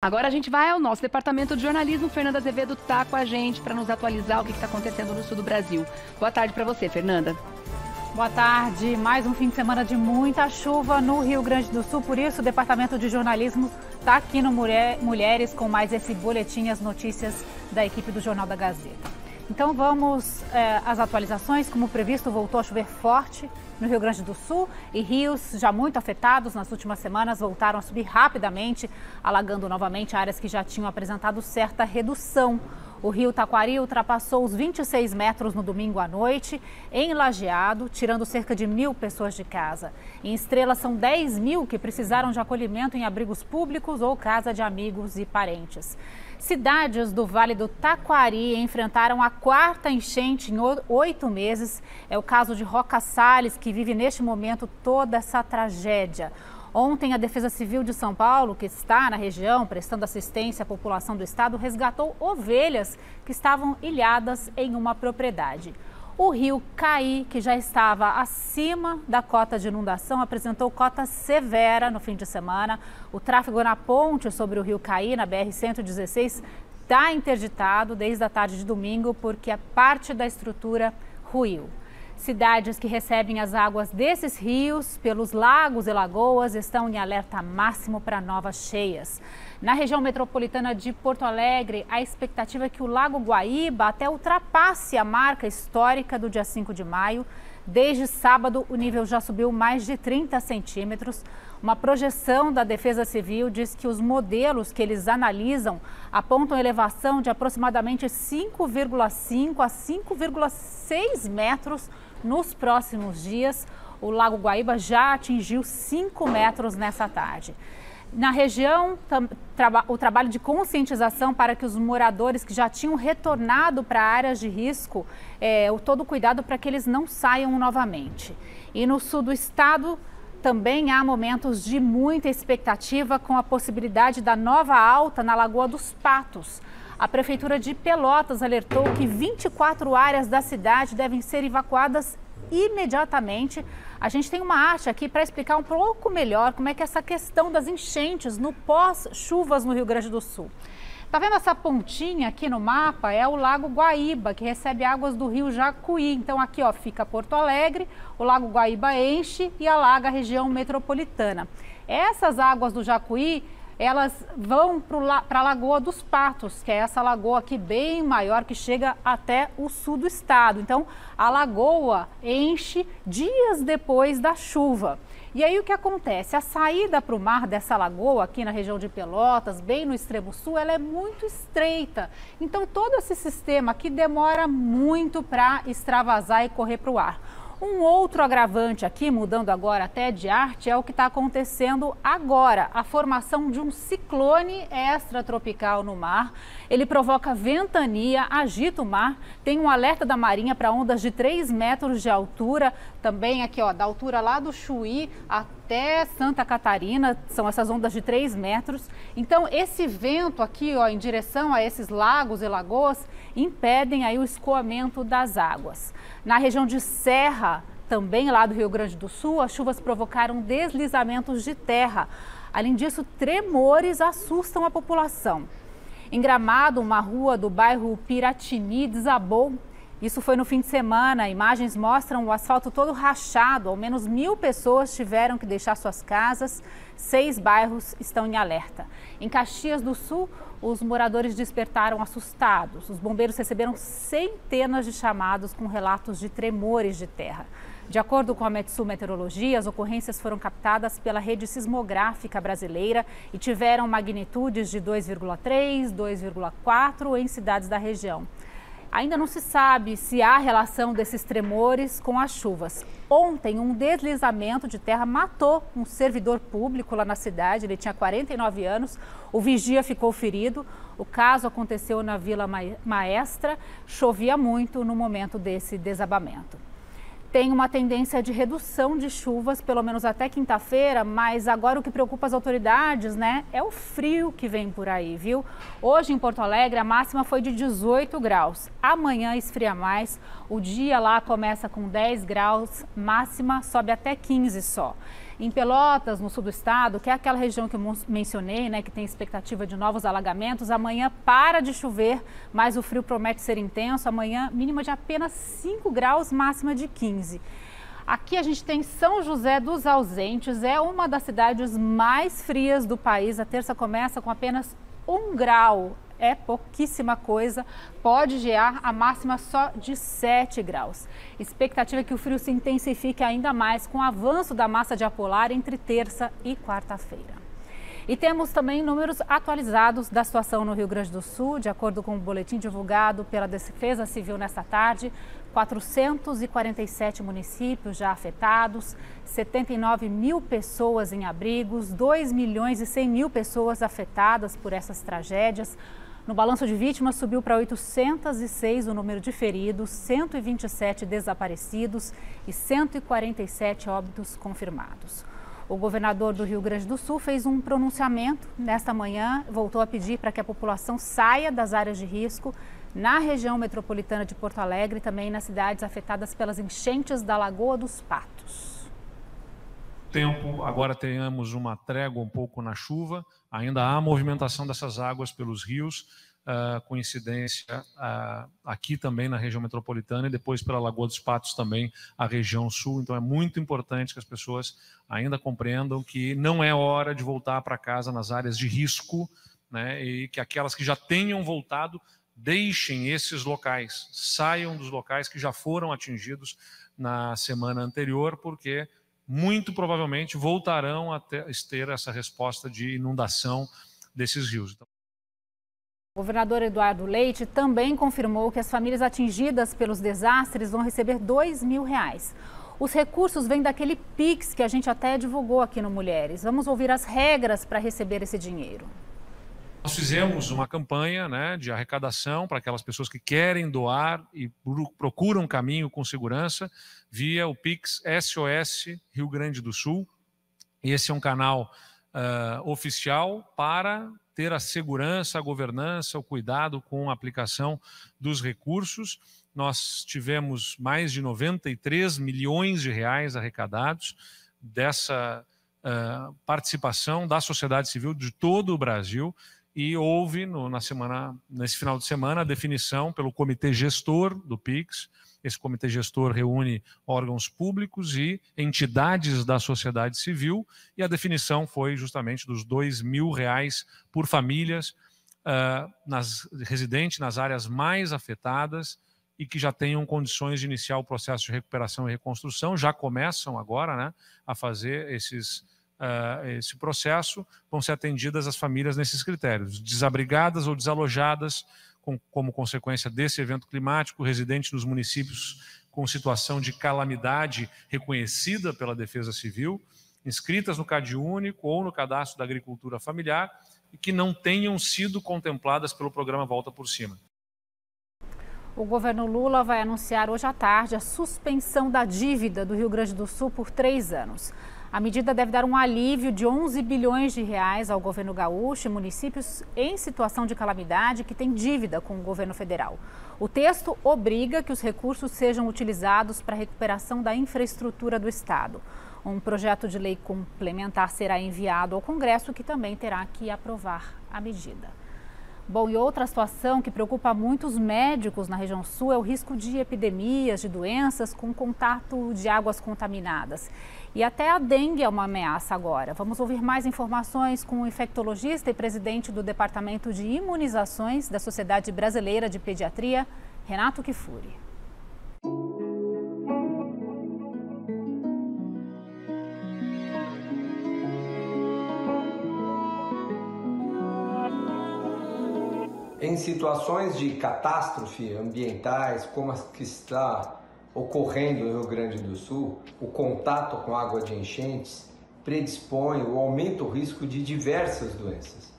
Agora a gente vai ao nosso departamento de jornalismo. Fernanda Azevedo está com a gente para nos atualizar o que está acontecendo no sul do Brasil. Boa tarde para você, Fernanda. Boa tarde. Mais um fim de semana de muita chuva no Rio Grande do Sul. Por isso, o departamento de jornalismo está aqui no Mulheres com mais esse boletim, as notícias da equipe do Jornal da Gazeta. Então vamos às atualizações. Como previsto, voltou a chover forte no Rio Grande do Sul e rios já muito afetados nas últimas semanas voltaram a subir rapidamente, alagando novamente áreas que já tinham apresentado certa redução. O rio Taquari ultrapassou os 26 metros no domingo à noite em Lajeado, tirando cerca de 1.000 pessoas de casa. Em Estrela são 10.000 que precisaram de acolhimento em abrigos públicos ou casa de amigos e parentes. Cidades do Vale do Taquari enfrentaram a quarta enchente em 8 meses. É o caso de Roca Salles, que vive neste momento toda essa tragédia. Ontem, a Defesa Civil de São Paulo, que está na região prestando assistência à população do estado, resgatou ovelhas que estavam ilhadas em uma propriedade. O rio Caí, que já estava acima da cota de inundação, apresentou cota severa no fim de semana. O tráfego na ponte sobre o rio Caí, na BR-116, está interditado desde a tarde de domingo porque a parte da estrutura ruiu. Cidades que recebem as águas desses rios pelos lagos e lagoas estão em alerta máximo para novas cheias. Na região metropolitana de Porto Alegre, a expectativa é que o Lago Guaíba até ultrapasse a marca histórica do dia 5 de maio. Desde sábado, o nível já subiu mais de 30 centímetros. Uma projeção da Defesa Civil diz que os modelos que eles analisam apontam elevação de aproximadamente 5,5 a 5,6 metros nos próximos dias. O Lago Guaíba já atingiu 5 metros nessa tarde. Na região, o trabalho de conscientização para que os moradores que já tinham retornado para áreas de risco, todo o cuidado para que eles não saiam novamente. E no sul do estado, também há momentos de muita expectativa com a possibilidade da nova alta na Lagoa dos Patos. A Prefeitura de Pelotas alertou que 24 áreas da cidade devem ser evacuadas imediatamente. A gente tem uma arte aqui para explicar um pouco melhor como é que é essa questão das enchentes no pós-chuvas no Rio Grande do Sul. Tá vendo essa pontinha aqui no mapa? É o Lago Guaíba, que recebe águas do rio Jacuí. Então aqui ó, fica Porto Alegre, o Lago Guaíba enche e alaga a região metropolitana. Essas águas do Jacuí, elas vão para a Lagoa dos Patos, que é essa lagoa aqui bem maior que chega até o sul do estado. Então, a lagoa enche dias depois da chuva. E aí o que acontece? A saída para o mar dessa lagoa aqui na região de Pelotas, bem no extremo sul, ela é muito estreita. Então, todo esse sistema aqui demora muito para extravasar e correr para o ar. Um outro agravante aqui, mudando agora até de arte, é o que está acontecendo agora, a formação de um ciclone extratropical no mar. Ele provoca ventania, agita o mar, tem um alerta da Marinha para ondas de 3 metros de altura, também aqui ó, da altura lá do Chuí até Santa Catarina, são essas ondas de 3 metros. Então esse vento aqui ó, em direção a esses lagos e lagoas, impedem aí o escoamento das águas. Na região de Serra, também lá do Rio Grande do Sul, as chuvas provocaram deslizamentos de terra. Além disso, tremores assustam a população. Em Gramado, uma rua do bairro Piratini desabou. Isso foi no fim de semana. Imagens mostram o asfalto todo rachado. Ao menos 1.000 pessoas tiveram que deixar suas casas. 6 bairros estão em alerta. Em Caxias do Sul, os moradores despertaram assustados. Os bombeiros receberam centenas de chamados com relatos de tremores de terra. De acordo com a Metsul Meteorologia, as ocorrências foram captadas pela rede sismográfica brasileira e tiveram magnitudes de 2,3, 2,4 em cidades da região. Ainda não se sabe se há relação desses tremores com as chuvas. Ontem, um deslizamento de terra matou um servidor público lá na cidade. Ele tinha 49 anos, o vigia ficou ferido. O caso aconteceu na Vila Maestra. Chovia muito no momento desse desabamento. Tem uma tendência de redução de chuvas, pelo menos até quinta-feira, mas agora o que preocupa as autoridades, né, é o frio que vem por aí, viu? Hoje em Porto Alegre a máxima foi de 18 graus, amanhã esfria mais, o dia lá começa com 10 graus, máxima sobe até 15 só. Em Pelotas, no sul do estado, que é aquela região que eu mencionei, né, que tem expectativa de novos alagamentos, amanhã para de chover, mas o frio promete ser intenso. Amanhã, mínima de apenas 5 graus, máxima de 15. Aqui a gente tem São José dos Ausentes, é uma das cidades mais frias do país. A terça começa com apenas 1 grau. É pouquíssima coisa, pode gear, a máxima só de 7 graus. Expectativa é que o frio se intensifique ainda mais com o avanço da massa de ar polar entre terça e quarta-feira. E temos também números atualizados da situação no Rio Grande do Sul, de acordo com o boletim divulgado pela Defesa Civil nesta tarde. 447 municípios já afetados, 79 mil pessoas em abrigos, 2 milhões e 100 mil pessoas afetadas por essas tragédias. No balanço de vítimas, subiu para 806 o número de feridos, 127 desaparecidos e 147 óbitos confirmados. O governador do Rio Grande do Sul fez um pronunciamento nesta manhã, voltou a pedir para que a população saia das áreas de risco na região metropolitana de Porto Alegre e também nas cidades afetadas pelas enchentes da Lagoa dos Patos. Agora tenhamos uma trégua um pouco na chuva, ainda há movimentação dessas águas pelos rios, com incidência aqui também na região metropolitana e depois pela Lagoa dos Patos também a região sul. Então é muito importante que as pessoas ainda compreendam que não é hora de voltar para casa nas áreas de risco, né, e que aquelas que já tenham voltado deixem esses locais, saiam dos locais que já foram atingidos na semana anterior, porque muito provavelmente voltarão a ter essa resposta de inundação desses rios. O governador Eduardo Leite também confirmou que as famílias atingidas pelos desastres vão receber R$2 mil. Os recursos vêm daquele Pix que a gente até divulgou aqui no Mulheres. Vamos ouvir as regras para receber esse dinheiro. Nós fizemos uma campanha, né, de arrecadação para aquelas pessoas que querem doar e procuram um caminho com segurança via o Pix SOS Rio Grande do Sul. Esse é um canal oficial para ter a segurança, a governança, o cuidado com a aplicação dos recursos. Nós tivemos mais de 93 milhões de reais arrecadados dessa participação da sociedade civil de todo o Brasil. E houve, nesse final de semana, a definição pelo comitê gestor do Pix. Esse comitê gestor reúne órgãos públicos e entidades da sociedade civil, e a definição foi justamente dos R$2 mil por famílias residentes nas áreas mais afetadas e que já tenham condições de iniciar o processo de recuperação e reconstrução. Já começam agora, né, a fazer esse processo. Vão ser atendidas as famílias nesses critérios: desabrigadas ou desalojadas como consequência desse evento climático, residentes nos municípios com situação de calamidade reconhecida pela Defesa Civil, inscritas no CadÚnico ou no Cadastro da Agricultura Familiar e que não tenham sido contempladas pelo programa Volta por Cima. O governo Lula vai anunciar hoje à tarde a suspensão da dívida do Rio Grande do Sul por 3 anos. A medida deve dar um alívio de 11 bilhões de reais ao governo gaúcho e municípios em situação de calamidade que têm dívida com o governo federal. O texto obriga que os recursos sejam utilizados para a recuperação da infraestrutura do estado. Um projeto de lei complementar será enviado ao Congresso, que também terá que aprovar a medida. Bom, e outra situação que preocupa muitos médicos na região sul é o risco de epidemias, de doenças com contato de águas contaminadas. E até a dengue é uma ameaça agora. Vamos ouvir mais informações com o infectologista e presidente do Departamento de Imunizações da Sociedade Brasileira de Pediatria, Renato Kifuri. Em situações de catástrofe ambientais, como as que está ocorrendo no Rio Grande do Sul, o contato com água de enchentes predispõe ou aumenta o risco de diversas doenças.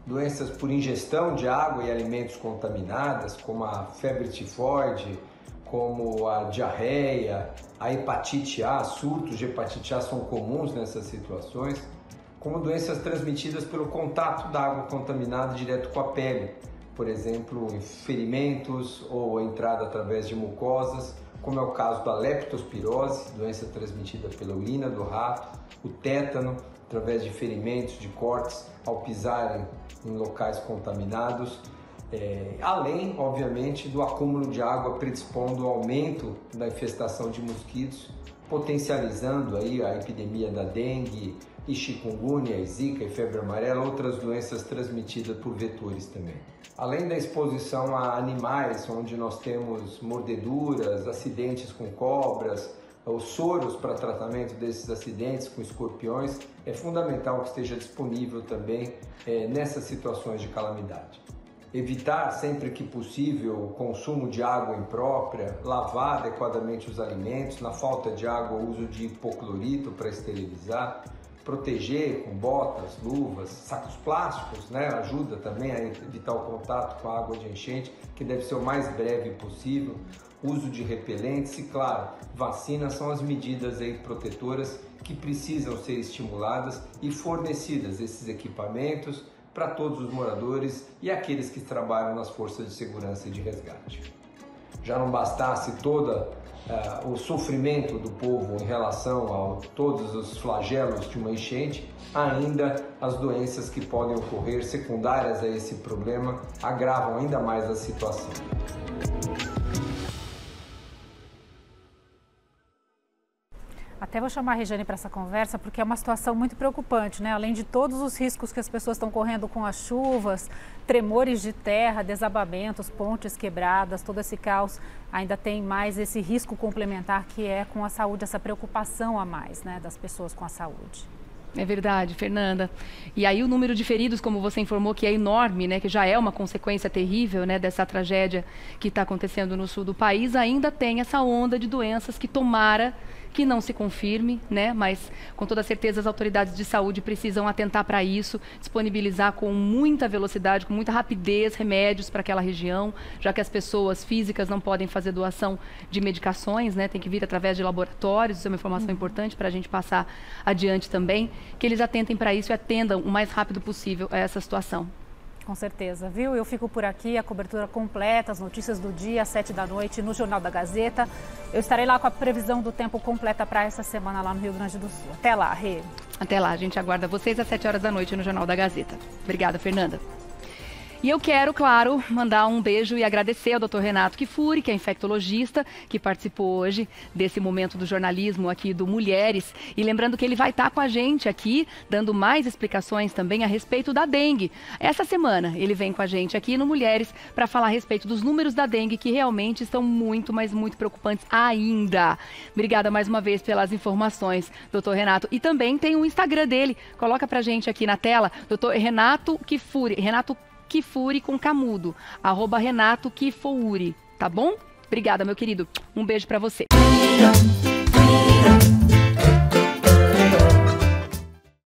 Doenças por ingestão de água e alimentos contaminadas, como a febre tifoide, como a diarreia, a hepatite A, surtos de hepatite A são comuns nessas situações, como doenças transmitidas pelo contato da água contaminada direto com a pele, por exemplo, ferimentos ou entrada através de mucosas, como é o caso da leptospirose, doença transmitida pela urina do rato, o tétano, através de ferimentos, de cortes, ao pisarem em locais contaminados, além, obviamente, do acúmulo de água predispondo ao aumento da infestação de mosquitos, potencializando aí a epidemia da dengue, e chikungunya, e zika e febre amarela, outras doenças transmitidas por vetores também. Além da exposição a animais, onde nós temos mordeduras, acidentes com cobras, os soros para tratamento desses acidentes com escorpiões, é fundamental que esteja disponível também nessas situações de calamidade. Evitar sempre que possível o consumo de água imprópria, lavar adequadamente os alimentos, na falta de água o uso de hipoclorito para esterilizar, proteger com botas, luvas, sacos plásticos, né? Ajuda também a evitar o contato com a água de enchente, que deve ser o mais breve possível. Uso de repelentes e, claro, vacinas são as medidas aí protetoras que precisam ser estimuladas e fornecidas esses equipamentos para todos os moradores e aqueles que trabalham nas forças de segurança e de resgate. Já não bastasse todo o sofrimento do povo em relação a todos os flagelos de uma enchente, ainda as doenças que podem ocorrer secundárias a esse problema agravam ainda mais a situação. Até vou chamar a Regiane para essa conversa, porque é uma situação muito preocupante, né? Além de todos os riscos que as pessoas estão correndo com as chuvas, tremores de terra, desabamentos, pontes quebradas, todo esse caos, ainda tem mais esse risco complementar que é com a saúde, essa preocupação a mais, né, das pessoas com a saúde. É verdade, Fernanda. E aí o número de feridos, como você informou, que é enorme, né, que já é uma consequência terrível, né, dessa tragédia que está acontecendo no sul do país, ainda tem essa onda de doenças que tomara que não se confirme, né, mas com toda certeza as autoridades de saúde precisam atentar para isso, disponibilizar com muita velocidade, com muita rapidez remédios para aquela região, já que as pessoas físicas não podem fazer doação de medicações, né, tem que vir através de laboratórios, isso é uma informação importante para a gente passar adiante também, que eles atentem para isso e atendam o mais rápido possível a essa situação. Com certeza, viu? Eu fico por aqui, a cobertura completa, as notícias do dia, às 7 da noite, no Jornal da Gazeta. Eu estarei lá com a previsão do tempo completa para essa semana lá no Rio Grande do Sul. Até lá, Rê. Até lá, a gente aguarda vocês às 7 horas da noite no Jornal da Gazeta. Obrigada, Fernanda. E eu quero, claro, mandar um beijo e agradecer ao Dr. Renato Kifuri, que é infectologista, que participou hoje desse momento do jornalismo aqui do Mulheres. E lembrando que ele vai estar com a gente aqui, dando mais explicações também a respeito da dengue. Essa semana ele vem com a gente aqui no Mulheres para falar a respeito dos números da dengue, que realmente estão muito, mas muito preocupantes ainda. Obrigada mais uma vez pelas informações, Dr. Renato. E também tem o Instagram dele. Coloca pra gente aqui na tela, Dr. Renato Kifuri. Renato Kifuri com camudo, @Renato Kifuri, tá bom? Obrigada, meu querido. Um beijo pra você.